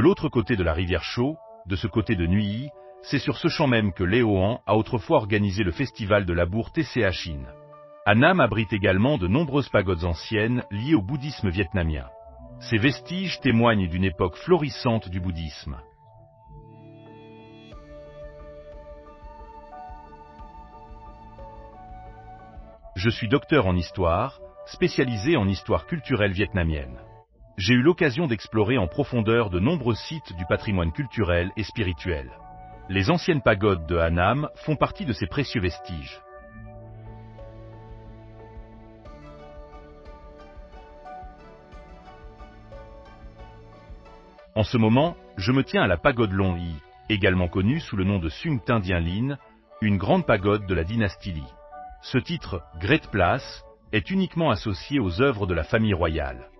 l'autre côté de la rivière Chau, de ce côté de Nuyi, c'est sur ce champ même que Léohan a autrefois organisé le festival de la bourre TCA-Chine. Annam abrite également de nombreuses pagodes anciennes liées au bouddhisme vietnamien. Ces vestiges témoignent d'une époque florissante du bouddhisme. Je suis docteur en histoire, spécialisé en histoire culturelle vietnamienne. J'ai eu l'occasion d'explorer en profondeur de nombreux sites du patrimoine culturel et spirituel. Les anciennes pagodes de Annam font partie de ces précieux vestiges. En ce moment, je me tiens à la pagode Long Yi, également connue sous le nom de Sung Tin Dien Lin, une grande pagode de la dynastie Li. Ce titre, Great Place, est uniquement associé aux œuvres de la famille royale.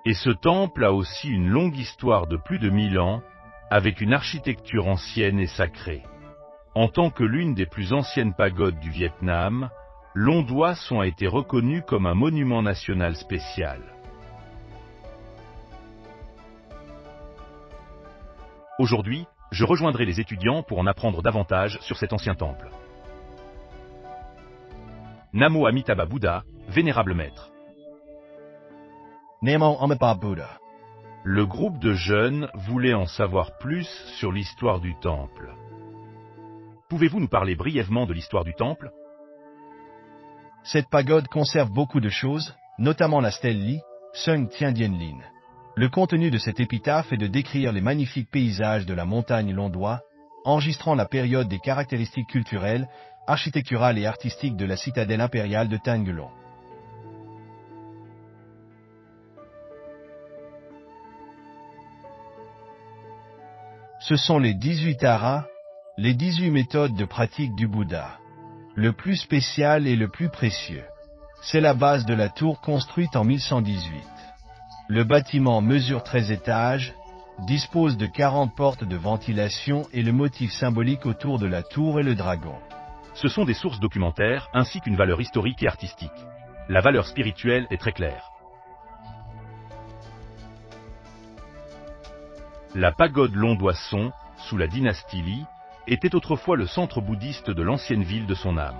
Et ce temple a aussi une longue histoire de plus de 1000 ans, avec une architecture ancienne et sacrée. En tant que l'une des plus anciennes pagodes du Vietnam, Long Doa Son a été reconnu comme un monument national spécial. Aujourd'hui, je rejoindrai les étudiants pour en apprendre davantage sur cet ancien temple. Namo Amitabha Bouddha, vénérable maître. Namo Amitabha Bouddha. Le groupe de jeunes voulait en savoir plus sur l'histoire du temple. Pouvez-vous nous parler brièvement de l'histoire du temple ? Cette pagode conserve beaucoup de choses, notamment la stèle Li, Sung Tien Dien Lin. Le contenu de cette épitaphe est de décrire les magnifiques paysages de la montagne Long Doa, enregistrant la période des caractéristiques culturelles, architecturales et artistiques de la citadelle impériale de Thangelong. Ce sont les 18 aras, les 18 méthodes de pratique du Bouddha. Le plus spécial et le plus précieux. C'est la base de la tour construite en 1118. Le bâtiment mesure 13 étages, dispose de 40 portes de ventilation et le motif symbolique autour de la tour est le dragon. Ce sont des sources documentaires ainsi qu'une valeur historique et artistique. La valeur spirituelle est très claire. La pagode Long Doa Son, sous la dynastie Li, était autrefois le centre bouddhiste de l'ancienne ville de Son Nam.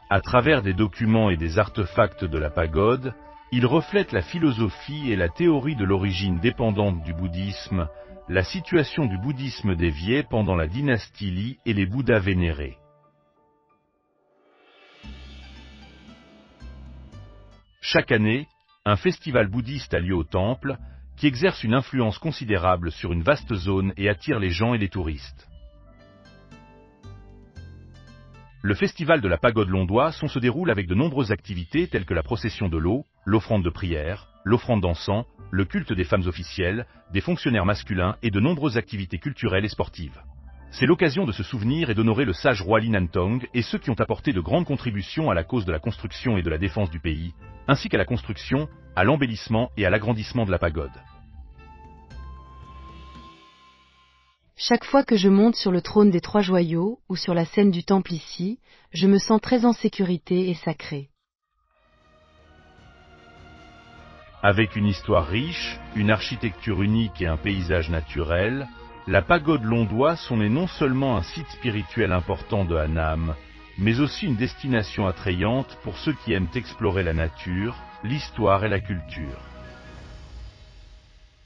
À travers des documents et des artefacts de la pagode, il reflète la philosophie et la théorie de l'origine dépendante du bouddhisme, la situation du bouddhisme dévié pendant la dynastie Li et les Bouddhas vénérés. Chaque année, un festival bouddhiste a lieu au temple, qui exerce une influence considérable sur une vaste zone et attire les gens et les touristes. Le festival de la pagode Long Doa Son se déroule avec de nombreuses activités telles que la procession de l'eau, l'offrande de prière, l'offrande d'encens, le culte des femmes officielles, des fonctionnaires masculins et de nombreuses activités culturelles et sportives. C'est l'occasion de se souvenir et d'honorer le sage roi Li Nantong et ceux qui ont apporté de grandes contributions à la cause de la construction et de la défense du pays, ainsi qu'à la construction, à l'embellissement et à l'agrandissement de la pagode. Chaque fois que je monte sur le trône des trois joyaux ou sur la scène du temple ici, je me sens très en sécurité et sacré. Avec une histoire riche, une architecture unique et un paysage naturel, la pagode Long Doa Son est non seulement un site spirituel important de Annam, mais aussi une destination attrayante pour ceux qui aiment explorer la nature, l'histoire et la culture.